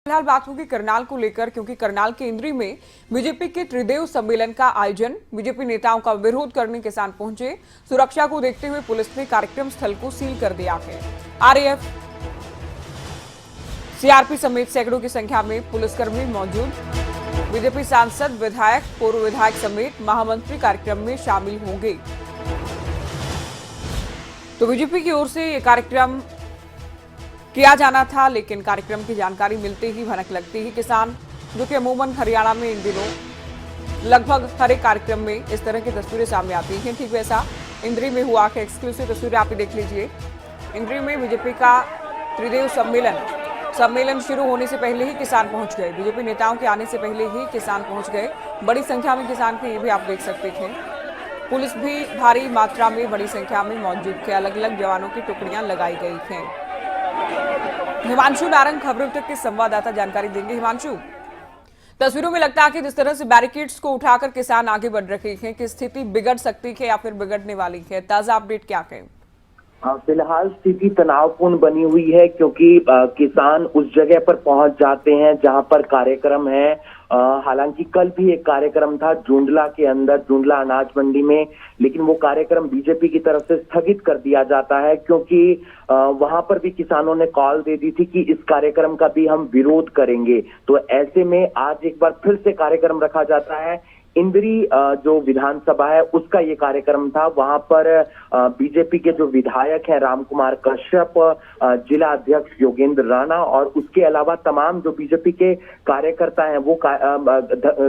फिलहाल बात होगी करनाल को लेकर, क्योंकि करनाल के इंद्री में बीजेपी के त्रिदेव सम्मेलन का आयोजन, बीजेपी नेताओं का विरोध करने किसान पहुंचे। सुरक्षा को देखते हुए पुलिस ने कार्यक्रम स्थल को सील कर दिया है। आरएएफ, सीआरपी समेत सैकड़ों की संख्या में पुलिसकर्मी मौजूद। बीजेपी सांसद, विधायक, पूर्व विधायक समेत महामंत्री कार्यक्रम में शामिल होंगे। तो बीजेपी की ओर से यह कार्यक्रम किया जाना था, लेकिन कार्यक्रम की जानकारी मिलते ही भनक लगती ही किसान, जो कि अमूमन हरियाणा में इन दिनों लगभग हर एक कार्यक्रम में इस तरह की तस्वीरें सामने आती हैं, ठीक वैसा इंद्री में हुआ है। एक्सक्लूसिव तस्वीरें आप ही देख लीजिए। इंद्री में बीजेपी का त्रिदेव सम्मेलन शुरू होने से पहले ही किसान पहुंच गए। बीजेपी नेताओं के आने से पहले ही किसान पहुंच गए। बड़ी संख्या में किसान थे, ये भी आप देख सकते थे। पुलिस भी भारी मात्रा में, बड़ी संख्या में मौजूद थे। अलग अलग जवानों की टुकड़ियां लगाई गई हैं। हिमांशु नारंग खबरों तक के संवाददाता जानकारी देंगे। हिमांशु, तस्वीरों में लगता है कि जिस तरह से बैरिकेड्स को उठाकर किसान आगे बढ़ रहे हैं कि स्थिति बिगड़ सकती है या फिर बिगड़ने वाली है, ताजा अपडेट क्या है? फिलहाल स्थिति तनावपूर्ण बनी हुई है, क्योंकि किसान उस जगह पर पहुंच जाते हैं जहां पर कार्यक्रम है। हालांकि कल भी एक कार्यक्रम था जुंडला के अंदर, जुंडला अनाज मंडी में, लेकिन वो कार्यक्रम बीजेपी की तरफ से स्थगित कर दिया जाता है, क्योंकि वहां पर भी किसानों ने कॉल दे दी थी कि इस कार्यक्रम का भी हम विरोध करेंगे। तो ऐसे में आज एक बार फिर से कार्यक्रम रखा जाता है। इंद्री जो विधानसभा है उसका ये कार्यक्रम था। वहां पर बीजेपी के जो विधायक हैं रामकुमार कश्यप, जिला अध्यक्ष योगेंद्र राणा और उसके अलावा तमाम जो बीजेपी के कार्यकर्ता हैं वो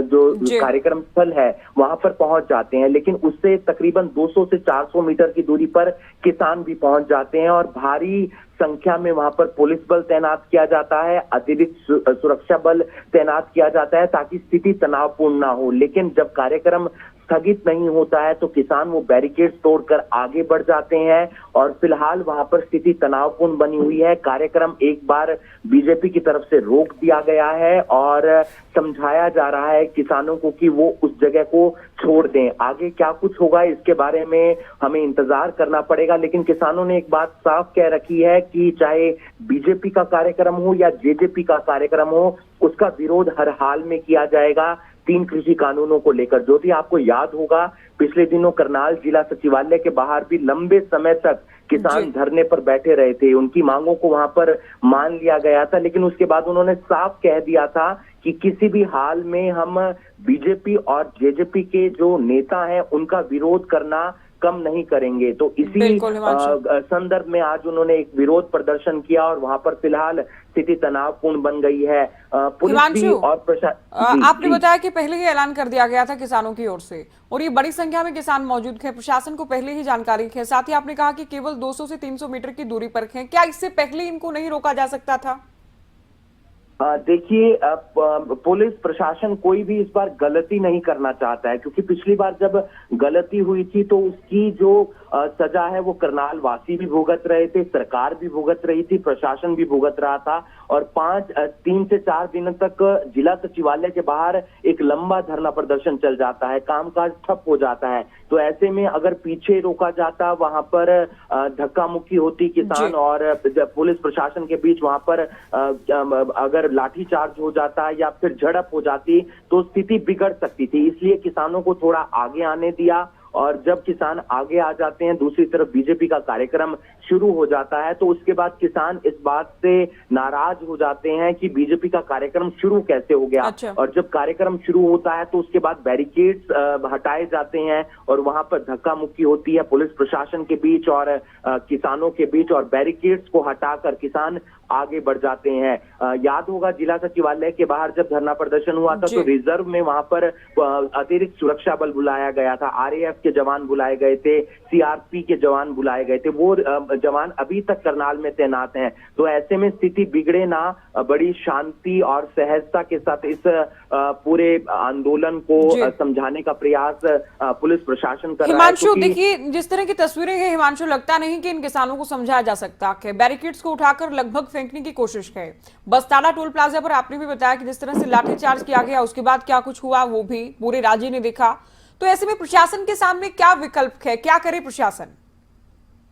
जो कार्यक्रम स्थल है वहां पर पहुंच जाते हैं। लेकिन उससे तकरीबन 200 से 400 मीटर की दूरी पर किसान भी पहुंच जाते हैं और भारी संख्या में वहां पर पुलिस बल तैनात किया जाता है, अतिरिक्त सुरक्षा बल तैनात किया जाता है ताकि स्थिति तनावपूर्ण ना हो। लेकिन जब कार्यक्रम स्थगित नहीं होता है तो किसान वो बैरिकेड तोड़कर आगे बढ़ जाते हैं और फिलहाल वहां पर स्थिति तनावपूर्ण बनी हुई है। कार्यक्रम एक बार बीजेपी की तरफ से रोक दिया गया है और समझाया जा रहा है किसानों को कि वो उस जगह को छोड़ दें। आगे क्या कुछ होगा इसके बारे में हमें इंतजार करना पड़ेगा, लेकिन किसानों ने एक बात साफ कह रखी है कि चाहे बीजेपी का कार्यक्रम हो या जेजेपी का कार्यक्रम हो, उसका विरोध हर हाल में किया जाएगा 3 कृषि कानूनों को लेकर। जो भी आपको याद होगा, पिछले दिनों करनाल जिला सचिवालय के बाहर भी लंबे समय तक किसान धरने पर बैठे रहे थे। उनकी मांगों को वहां पर मान लिया गया था, लेकिन उसके बाद उन्होंने साफ कह दिया था कि किसी भी हाल में हम बीजेपी और जेजेपी के जो नेता हैं उनका विरोध करना कम नहीं करेंगे। तो इसी संदर्भ में आज उन्होंने एक विरोध प्रदर्शन किया और वहां पर फिलहाल स्थिति तनावपूर्ण बन गई है। पुलिस भी और आपने बताया कि पहले ही ऐलान कर दिया गया था किसानों की ओर से और ये बड़ी संख्या में किसान मौजूद है, प्रशासन को पहले ही जानकारी है। साथ ही आपने कहा कि केवल 200 से 300 मीटर की दूरी पर है, क्या इससे पहले इनको नहीं रोका जा सकता था? देखिए, पुलिस प्रशासन कोई भी इस बार गलती नहीं करना चाहता है, क्योंकि पिछली बार जब गलती हुई थी तो उसकी जो सजा है वो करनाल वासी भी भुगत रहे थे, सरकार भी भुगत रही थी, प्रशासन भी भुगत रहा था और 3 से 4 दिनों तक जिला सचिवालय के बाहर एक लंबा धरना प्रदर्शन चल जाता है, कामकाज ठप हो जाता है। तो ऐसे में अगर पीछे रोका जाता, वहां पर धक्का मुक्की होती किसान और पुलिस प्रशासन के बीच, वहां पर अगर लाठीचार्ज हो जाता या फिर झड़प हो जाती तो स्थिति बिगड़ सकती थी। इसलिए किसानों को थोड़ा आगे आने दिया और जब किसान आगे आ जाते हैं, दूसरी तरफ बीजेपी का कार्यक्रम शुरू हो जाता है, तो उसके बाद किसान इस बात से नाराज हो जाते हैं कि बीजेपी का कार्यक्रम शुरू कैसे हो गया। और जब कार्यक्रम शुरू होता है तो उसके बाद बैरिकेड्स हटाए जाते हैं और वहां पर धक्का मुक्की होती है पुलिस प्रशासन के बीच और किसानों के बीच और बैरिकेड्स को हटाकर किसान आगे बढ़ जाते हैं। याद होगा जिला सचिवालय के बाहर जब धरना प्रदर्शन हुआ था तो रिजर्व में वहां पर अतिरिक्त सुरक्षा बल बुलाया गया था, आरएएफ के जवान बुलाए गए थे, सीआरपी के जवान बुलाए गए थे। वो जवान अभी तक करनाल में तैनात हैं। तो ऐसे में स्थिति बिगड़े ना, बड़ी शांति और सहजता के साथ इस पूरे आंदोलन को समझाने का प्रयास पुलिस प्रशासन कर रहा है। हिमांशु, देखिए जिस तरह की तस्वीरें हैं हिमांशु, लगता नहीं कि इन किसानों को समझाया जा सकता है। बैरिकेड्स को उठाकर लगभग फेंकने की कोशिश है। बस्ताला टोल प्लाजा पर आपने भी बताया कि जिस तरह से लाठीचार्ज किया गया, उसके बाद क्या कुछ हुआ वो भी पूरे राज्य ने देखा। तो ऐसे में प्रशासन के सामने क्या विकल्प है, क्या करे प्रशासन?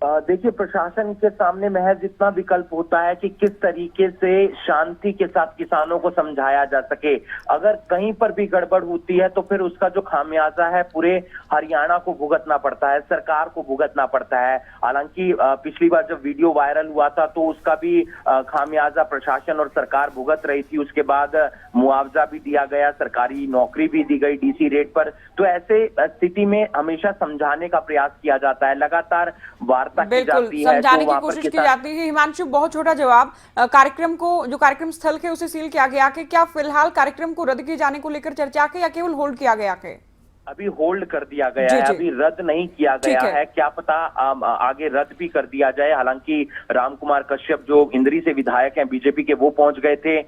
देखिए, प्रशासन के सामने महज इतना विकल्प होता है कि किस तरीके से शांति के साथ किसानों को समझाया जा सके। अगर कहीं पर भी गड़बड़ होती है तो फिर उसका जो खामियाजा है पूरे हरियाणा को भुगतना पड़ता है, सरकार को भुगतना पड़ता है। हालांकि पिछली बार जब वीडियो वायरल हुआ था तो उसका भी खामियाजा प्रशासन और सरकार भुगत रही थी। उसके बाद मुआवजा भी दिया गया, सरकारी नौकरी भी दी गई डीसी रेट पर। तो ऐसे स्थिति में हमेशा समझाने का प्रयास किया जाता है, लगातार वार्ता की बिल्कुल जाती है। समझाने तो की वहां पर कोशिश की जाती है। हिमांशु, बहुत छोटा जवाब, कार्यक्रम को, जो कार्यक्रम स्थल के उसे सील किया गया कि क्या फिलहाल कार्यक्रम को रद्द किए जाने को लेकर चर्चा के या केवल होल्ड किया गया के? अभी होल्ड कर दिया गया जी है, जी, अभी रद्द नहीं किया गया है। क्या पता आगे रद्द भी कर दिया जाए। हालांकि रामकुमार कश्यप जो इंद्री से विधायक हैं बीजेपी के, वो पहुंच गए थे,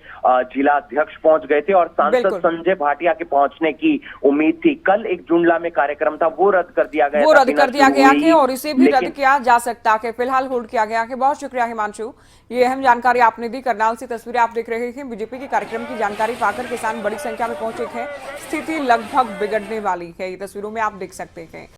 जिला अध्यक्ष पहुंच गए थे और सांसद संजय भाटिया के पहुंचने की उम्मीद थी। कल एक जुंडला में कार्यक्रम था, वो रद्द कर दिया गया, वो रद्द कर दिया गया कि और इसे भी रद्द किया जा सकता है, फिलहाल होल्ड किया गया कि। बहुत शुक्रिया हिमांशु, ये अहम जानकारी आपने दी। करनाल से तस्वीरें आप देख रहे हैं। बीजेपी के कार्यक्रम की जानकारी पाकर किसान बड़ी संख्या में पहुंचे हैं। स्थिति लगभग बिगड़ने वाली है, ये तस्वीरों में आप देख सकते हैं।